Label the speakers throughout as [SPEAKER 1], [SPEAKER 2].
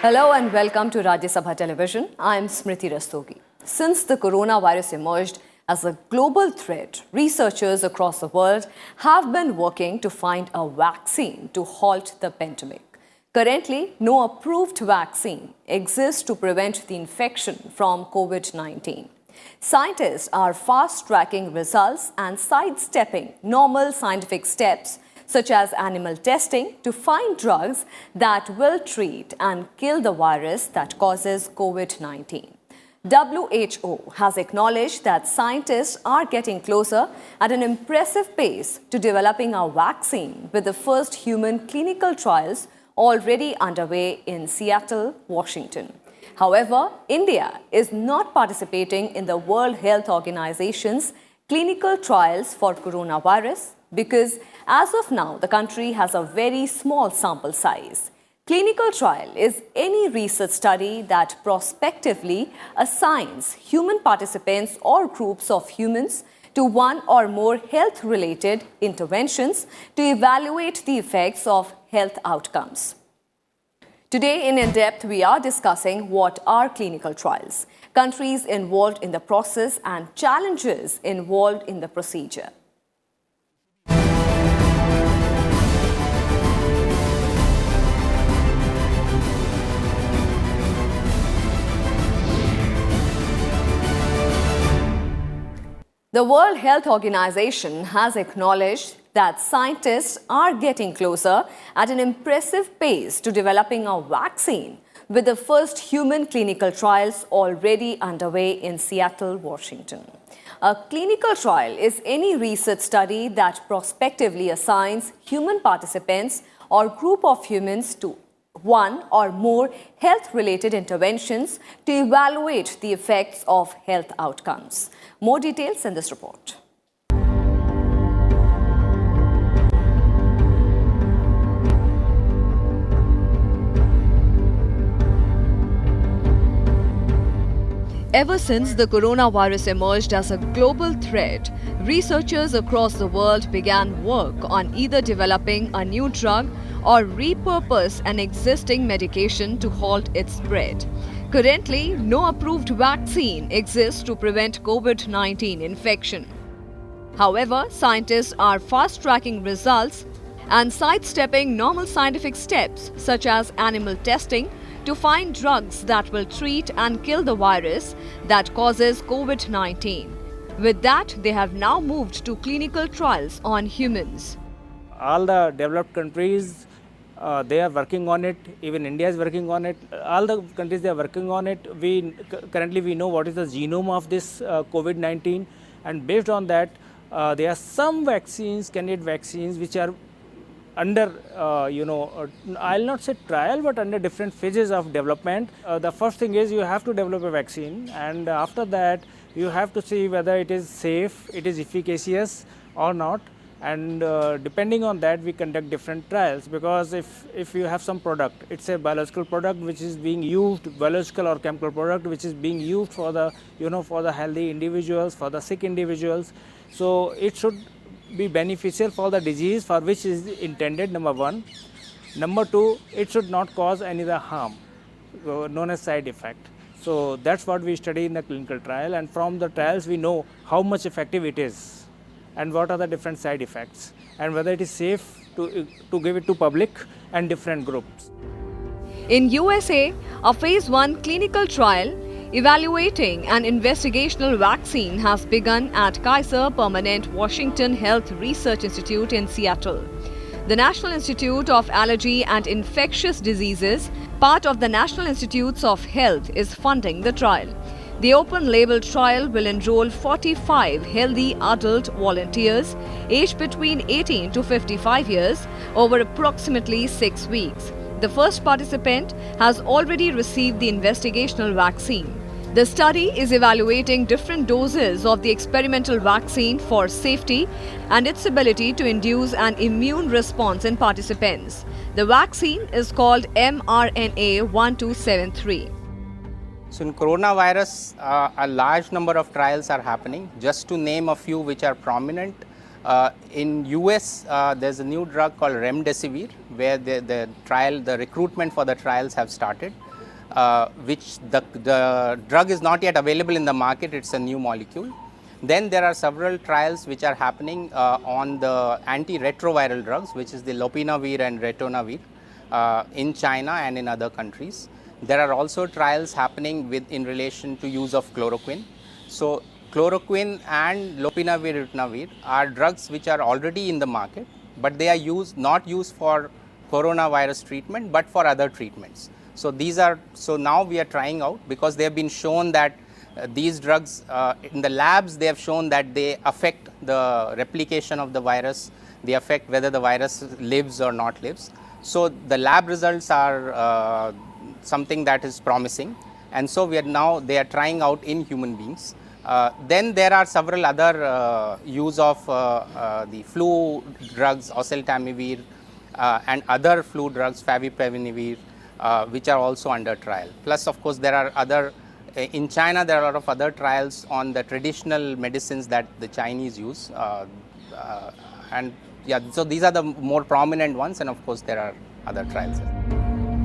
[SPEAKER 1] Hello and welcome to Rajya Sabha Television. I am Smriti Rastogi. Since the coronavirus emerged as a global threat, researchers across the world have been working to find a vaccine to halt the pandemic. Currently, no approved vaccine exists to prevent the infection from COVID-19. Scientists are fast-tracking results and sidestepping normal scientific steps such as animal testing to find drugs that will treat and kill the virus that causes COVID-19. WHO has acknowledged that scientists are getting closer at an impressive pace to developing a vaccine, with the first human clinical trials already underway in Seattle, Washington. However, India is not participating in the World Health Organization's clinical trials for coronavirus because as of now, the country has a very small sample size. Clinical trial is any research study that prospectively assigns human participants or groups of humans to one or more health-related interventions to evaluate the effects of health outcomes. Today in depth, we are discussing what are clinical trials, countries involved in the process and challenges involved in the procedure. The World Health Organization has acknowledged that scientists are getting closer at an impressive pace to developing a vaccine, with the first human clinical trials already underway in Seattle, Washington. A clinical trial is any research study that prospectively assigns human participants or group of humans to one or more health-related interventions to evaluate the effects of health outcomes. More details in this report. Ever since the coronavirus emerged as a global threat, researchers across the world began work on either developing a new drug or repurpose an existing medication to halt its spread. Currently, no approved vaccine exists to prevent COVID-19 infection. However, scientists are fast-tracking results and sidestepping normal scientific steps such as animal testing to find drugs that will treat and kill the virus that causes COVID-19. With that, they have now moved to clinical trials on humans.
[SPEAKER 2] All the developed countries, they are working on it. Even India is working on it. All the countries, they are working on it. Currently we know what is the genome of this COVID-19, and based on that, there are some vaccines, candidate vaccines, which are under, I'll not say trial, but under different phases of development. The first thing is you have to develop a vaccine, and after that, you have to see whether it is safe, it is efficacious or not. And depending on that, we conduct different trials, because if you have some product, it's a biological product which is being used, biological or chemical product which is being used for the, for the healthy individuals, for the sick individuals. So it should be beneficial for the disease for which is intended, number one. Number two, it should not cause any other harm, known as side effect. So that's what we study in the clinical trial, and from the trials we know how much effective it is and what are the different side effects, and whether it is safe to give it to public and different groups.
[SPEAKER 1] In USA, a phase 1 clinical trial evaluating an investigational vaccine has begun at Kaiser Permanente Washington Health Research Institute in Seattle. The National Institute of Allergy and Infectious Diseases, part of the National Institutes of Health, is funding the trial. The open-label trial will enroll 45 healthy adult volunteers aged between 18 to 55 years over approximately 6 weeks. The first participant has already received the investigational vaccine. The study is evaluating different doses of the experimental vaccine for safety and its ability to induce an immune response in participants. The vaccine is called mRNA 1273.
[SPEAKER 3] So in coronavirus, a large number of trials are happening. Just to name a few which are prominent, in US, there's a new drug called remdesivir, where the recruitment for the trials have started. which the drug is not yet available in the market, it's a new molecule. Then there are several trials which are happening on the antiretroviral drugs, which is the lopinavir and ritonavir in China and in other countries. There are also trials happening in relation to use of chloroquine. So chloroquine and lopinavir, ritonavir are drugs which are already in the market, but they are not used for coronavirus treatment, but for other treatments. So now we are trying out, because they have been shown that these drugs in the labs, they have shown that they affect the replication of the virus, they affect whether the virus lives or not lives. So the lab results are something that is promising, and so they are trying out in human beings. Then there are several other use of the flu drugs, oseltamivir, and other flu drugs, favipiravir, which are also under trial. Plus, of course, there are other. In China, there are a lot of other trials on the traditional medicines that the Chinese use, and yeah, so these are the more prominent ones, and of course, there are other trials.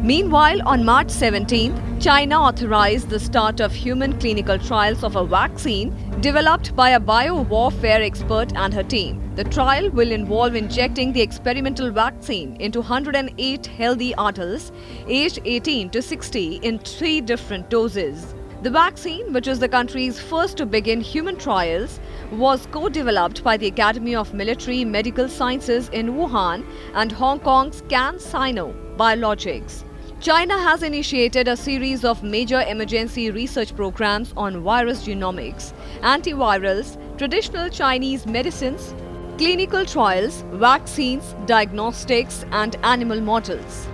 [SPEAKER 1] Meanwhile, on March 17th, China authorized the start of human clinical trials of a vaccine developed by a biowarfare expert and her team. The trial will involve injecting the experimental vaccine into 108 healthy adults aged 18 to 60 in 3 different doses. The vaccine, which is the country's first to begin human trials, was co-developed by the Academy of Military Medical Sciences in Wuhan and Hong Kong's CanSino Biologics. China has initiated a series of major emergency research programs on virus genomics, antivirals, traditional Chinese medicines, clinical trials, vaccines, diagnostics, and animal models.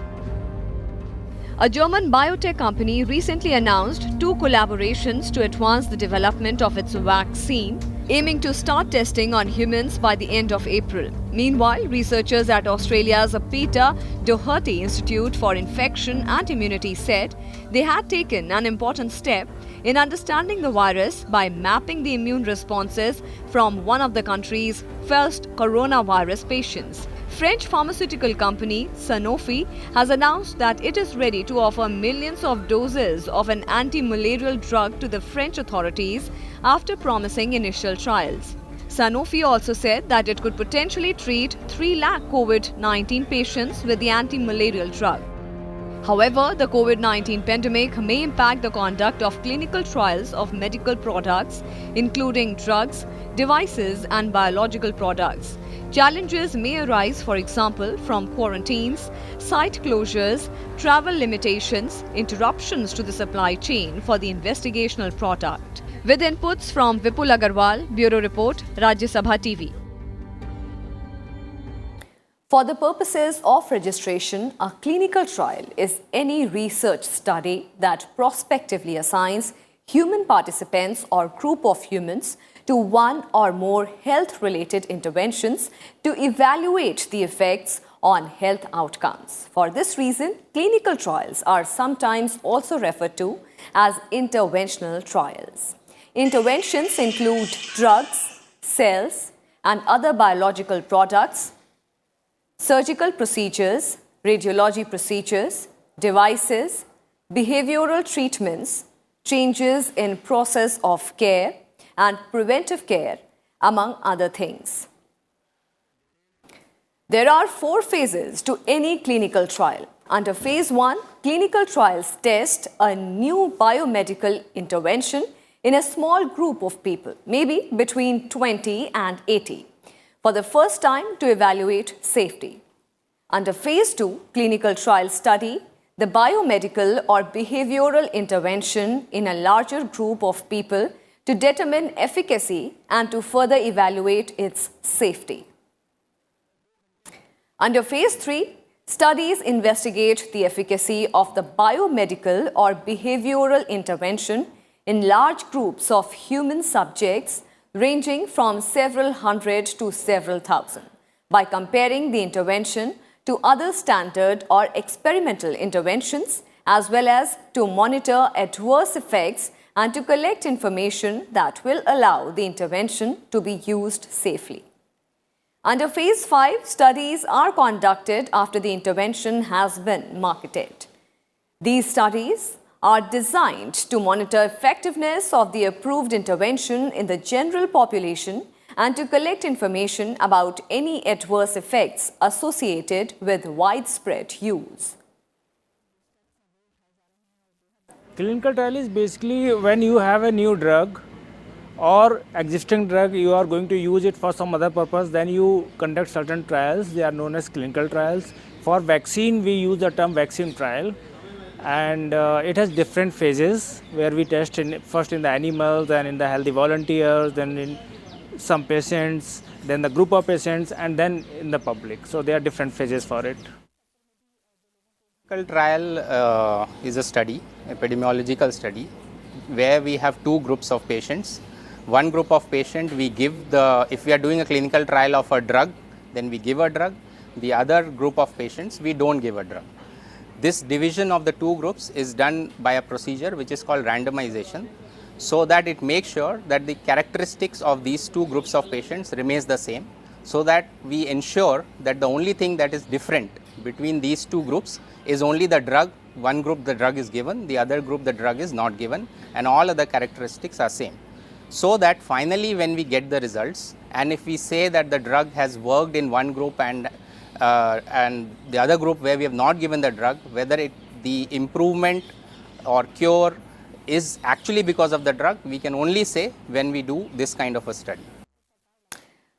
[SPEAKER 1] A German biotech company recently announced 2 collaborations to advance the development of its vaccine, aiming to start testing on humans by the end of April. Meanwhile, researchers at Australia's Peter Doherty Institute for Infection and Immunity said they had taken an important step in understanding the virus by mapping the immune responses from one of the country's first coronavirus patients. French pharmaceutical company Sanofi has announced that it is ready to offer millions of doses of an anti-malarial drug to the French authorities after promising initial trials. Sanofi also said that it could potentially treat 3 lakh COVID-19 patients with the anti-malarial drug. However, the COVID-19 pandemic may impact the conduct of clinical trials of medical products, including drugs, devices, and biological products. Challenges may arise, for example, from quarantines, site closures, travel limitations, interruptions to the supply chain for the investigational product. With inputs from Vipul Agarwal, Bureau Report, Rajya Sabha TV. For the purposes of registration, a clinical trial is any research study that prospectively assigns human participants or group of humans to one or more health-related interventions to evaluate the effects on health outcomes. For this reason, clinical trials are sometimes also referred to as interventional trials. Interventions include drugs, cells, and other biological products, surgical procedures, radiology procedures, devices, behavioral treatments, changes in process of care, and preventive care, among other things. There are 4 phases to any clinical trial. Under phase 1, clinical trials test a new biomedical intervention in a small group of people, maybe between 20 and 80, for the first time to evaluate safety. Under phase 2, clinical trial study the biomedical or behavioral intervention in a larger group of people to determine efficacy and to further evaluate its safety. Under phase 3, studies investigate the efficacy of the biomedical or behavioral intervention in large groups of human subjects ranging from several hundred to several thousand by comparing the intervention to other standard or experimental interventions, as well as to monitor adverse effects and to collect information that will allow the intervention to be used safely. Under phase 5, studies are conducted after the intervention has been marketed. These studies are designed to monitor effectiveness of the approved intervention in the general population and to collect information about any adverse effects associated with widespread use.
[SPEAKER 2] Clinical trial is basically when you have a new drug or existing drug, you are going to use it for some other purpose, then you conduct certain trials. They are known as clinical trials. For vaccine, we use the term vaccine trial, and it has different phases where we test first in the animals, then in the healthy volunteers, then in some patients, then the group of patients, and then in the public. So there are different phases for it.
[SPEAKER 3] Clinical trial is a study, epidemiological study, where we have two groups of patients. One group of patient we give if we are doing a clinical trial of a drug, then we give a drug. The other group of patients, we don't give a drug. This division of the two groups is done by a procedure which is called randomization, so that it makes sure that the characteristics of these two groups of patients remains the same, so that we ensure that the only thing that is different between these two groups is only the drug. One group the drug is given, the other group the drug is not given, and all other characteristics are same. So that finally when we get the results, and if we say that the drug has worked in one group and the other group where we have not given the drug, whether the improvement or cure is actually because of the drug, we can only say when we do this kind of a study.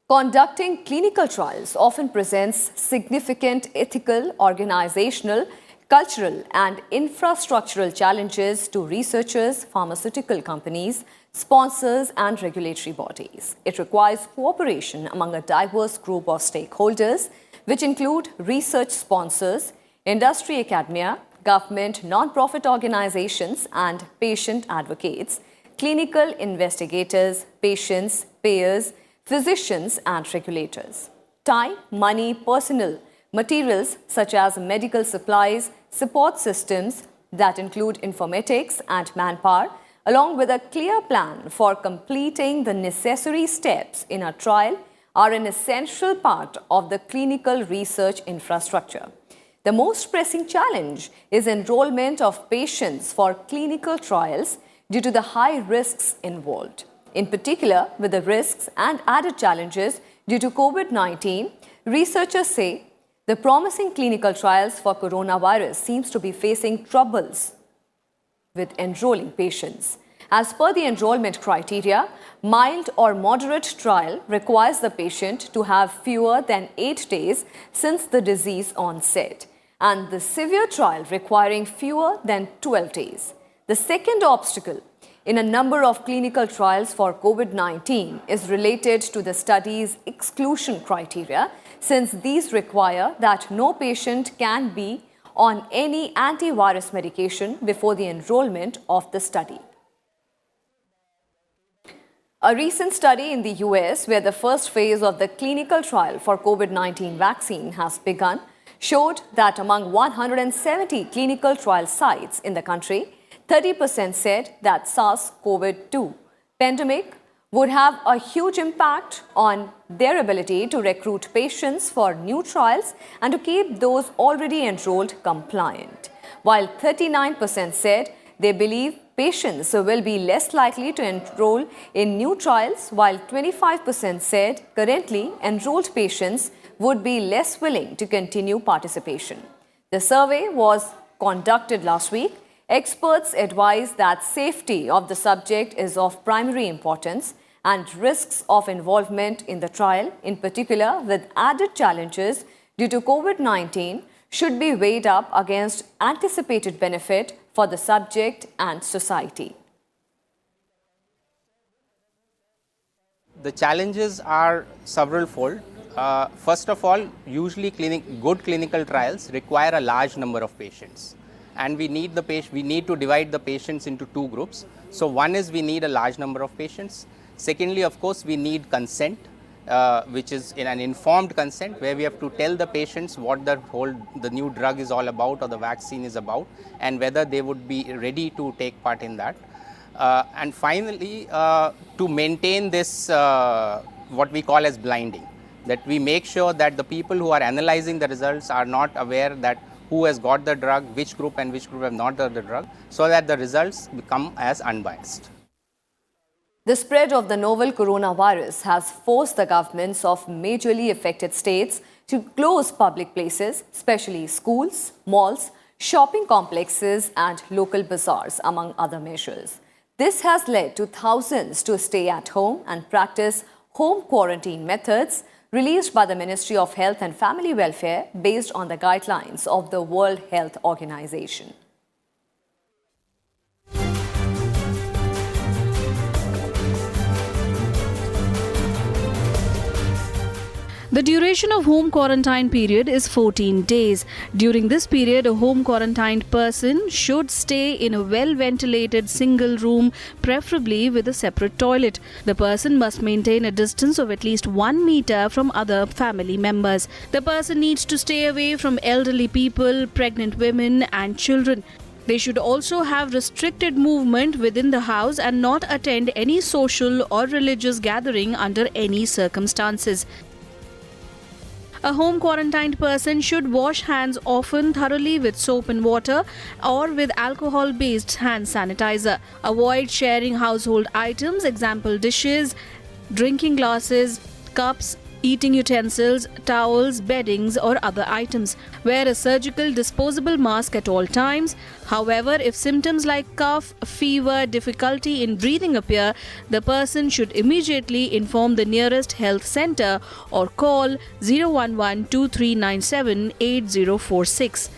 [SPEAKER 1] Conducting clinical trials often presents significant ethical, organizational, cultural and infrastructural challenges to researchers, pharmaceutical companies, sponsors and regulatory bodies. It requires cooperation among a diverse group of stakeholders, which include research sponsors, industry academia, government, non-profit organizations and patient advocates, clinical investigators, patients, payers, physicians and regulators. Time, money, personnel, materials such as medical supplies, support systems that include informatics and manpower, along with a clear plan for completing the necessary steps in a trial, are an essential part of the clinical research infrastructure. The most pressing challenge is enrollment of patients for clinical trials due to the high risks involved. In particular, with the risks and added challenges due to COVID-19, researchers say the promising clinical trials for coronavirus seems to be facing troubles with enrolling patients. As per the enrollment criteria, mild or moderate trial requires the patient to have fewer than 8 days since the disease onset, and the severe trial requiring fewer than 12 days. The second obstacle in a number of clinical trials for COVID-19 is related to the study's exclusion criteria, since these require that no patient can be on any antivirus medication before the enrollment of the study. A recent study in the US, where the first phase of the clinical trial for COVID-19 vaccine has begun, showed that among 170 clinical trial sites in the country, 30% said that SARS-CoV-2 pandemic would have a huge impact on their ability to recruit patients for new trials and to keep those already enrolled compliant, while 39% said they believe patients will be less likely to enroll in new trials, while 25% said currently enrolled patients would be less willing to continue participation. The survey was conducted last week. Experts advise that safety of the subject is of primary importance and risks of involvement in the trial, in particular with added challenges due to COVID-19, should be weighed up against anticipated benefit for the subject and society.
[SPEAKER 3] The challenges are several-fold. First of all, usually good clinical trials require a large number of patients, and we need to divide the patients into two groups. So one is we need a large number of patients. Secondly, of course, we need consent, which is in an informed consent, where we have to tell the patients what the new drug is all about or the vaccine is about, and whether they would be ready to take part in that. And finally, to maintain this what we call as blinding, that we make sure that the people who are analyzing the results are not aware that who has got the drug, which group and which group have not got the drug, so that the results become as unbiased.
[SPEAKER 1] The spread of the novel coronavirus has forced the governments of majorly affected states to close public places, especially schools, malls, shopping complexes, and local bazaars, among other measures. This has led to thousands to stay at home and practice home quarantine methods released by the Ministry of Health and Family Welfare based on the guidelines of the World Health Organization.
[SPEAKER 4] The duration of home quarantine period is 14 days. During this period, a home quarantined person should stay in a well-ventilated single room, preferably with a separate toilet. The person must maintain a distance of at least 1 meter from other family members. The person needs to stay away from elderly people, pregnant women, and children. They should also have restricted movement within the house and not attend any social or religious gathering under any circumstances. A home quarantined person should wash hands often thoroughly with soap and water or with alcohol-based hand sanitizer. Avoid sharing household items, example dishes, drinking glasses, cups, eating utensils, towels, beddings or other items. Wear a surgical disposable mask at all times. However, if symptoms like cough, fever, difficulty in breathing appear, the person should immediately inform the nearest health center or call 011-2397-8046.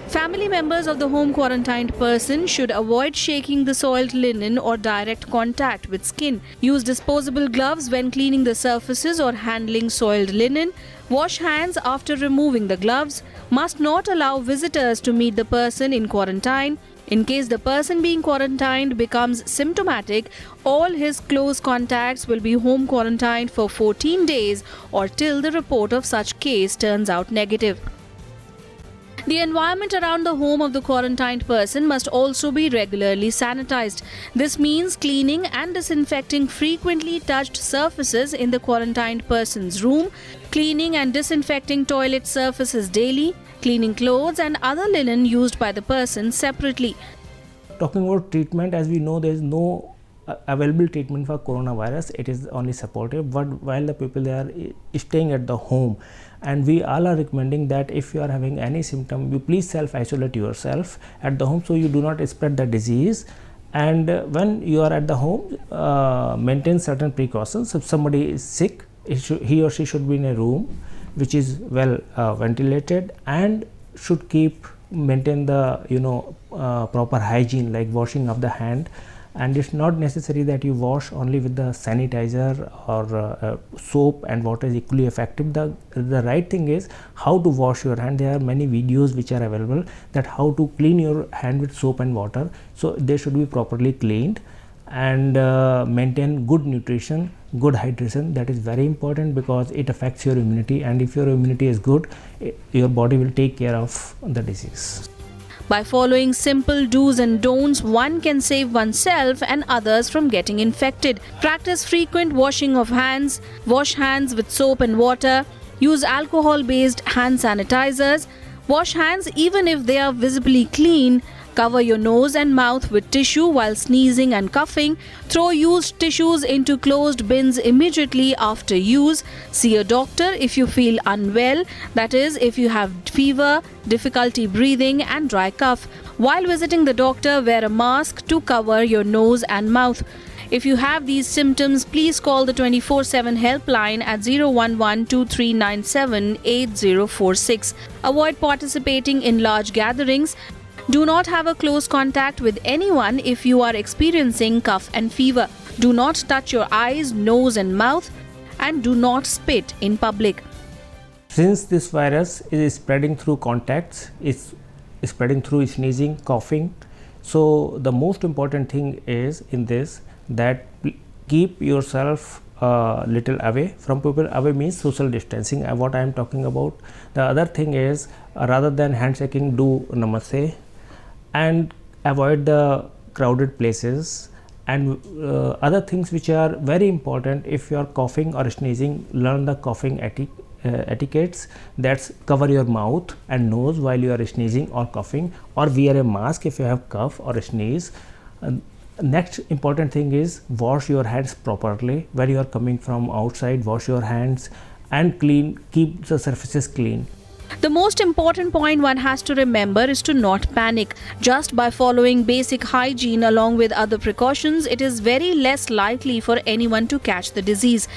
[SPEAKER 4] Family members of the home quarantined person should avoid shaking the soiled linen or direct contact with skin. Use disposable gloves when cleaning the surfaces or handling soiled linen. Wash hands after removing the gloves. Must not allow visitors to meet the person in quarantine. In case the person being quarantined becomes symptomatic, all his close contacts will be home quarantined for 14 days or till the report of such case turns out negative. The environment around the home of the quarantined person must also be regularly sanitized. This means cleaning and disinfecting frequently touched surfaces in the quarantined person's room, cleaning and disinfecting toilet surfaces daily, cleaning clothes and other linen used by the person separately.
[SPEAKER 2] Talking about treatment, as we know, there is no available treatment for coronavirus. It is only supportive, but while the people they are staying at the home, and we all are recommending that if you are having any symptom, you please self-isolate yourself at the home so you do not spread the disease. And when you are at the home, maintain certain precautions. If somebody is sick, he or she should be in a room which is well ventilated and should maintain the proper hygiene, like washing of the hand. And it's not necessary that you wash only with the sanitizer or soap and water is equally effective. The right thing is how to wash your hand. There are many videos which are available that how to clean your hand with soap and water. So they should be properly cleaned, and maintain good nutrition, good hydration. That is very important because it affects your immunity, and if your immunity is good, your body will take care of the disease.
[SPEAKER 4] By following simple do's and don'ts, one can save oneself and others from getting infected. Practice frequent washing of hands. Wash hands with soap and water. Use alcohol-based hand sanitizers. Wash hands even if they are visibly clean. Cover your nose and mouth with tissue while sneezing and coughing. Throw used tissues into closed bins immediately after use. See a doctor if you feel unwell, that is, if you have fever, difficulty breathing, and dry cough. While visiting the doctor, wear a mask to cover your nose and mouth. If you have these symptoms, please call the 24/7 helpline at 011-2397-8046. Avoid participating in large gatherings. Do not have a close contact with anyone if you are experiencing cough and fever. Do not touch your eyes, nose and mouth, and do not spit in public.
[SPEAKER 2] Since this virus is spreading through contacts, it's spreading through sneezing, coughing, so the most important thing is in this that keep yourself little away from people. Away means social distancing, what I am talking about. The other thing is rather than handshaking, do namaste, and avoid the crowded places, and other things which are very important. If you are coughing or sneezing, learn the coughing etiquettes. That's cover your mouth and nose while you are sneezing or coughing, or wear a mask if you have cough or sneeze. Next important thing is wash your hands properly. When you are coming from outside, wash your hands and keep the surfaces clean.
[SPEAKER 4] The most important point one has to remember is to not panic. Just by following basic hygiene along with other precautions, it is very less likely for anyone to catch the disease.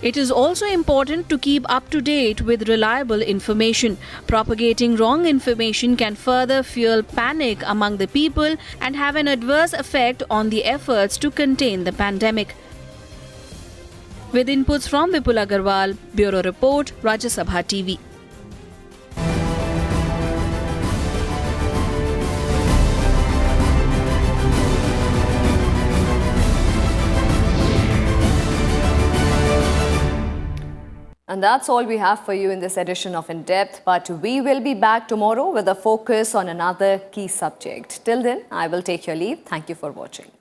[SPEAKER 4] It is also important to keep up to date with reliable information. Propagating wrong information can further fuel panic among the people and have an adverse effect on the efforts to contain the pandemic. With inputs from Vipul Agarwal, Bureau Report, Rajya Sabha TV.
[SPEAKER 1] And that's all we have for you in this edition of In Depth, but we will be back tomorrow with a focus on another key subject. Till then, I will take your leave. Thank you for watching.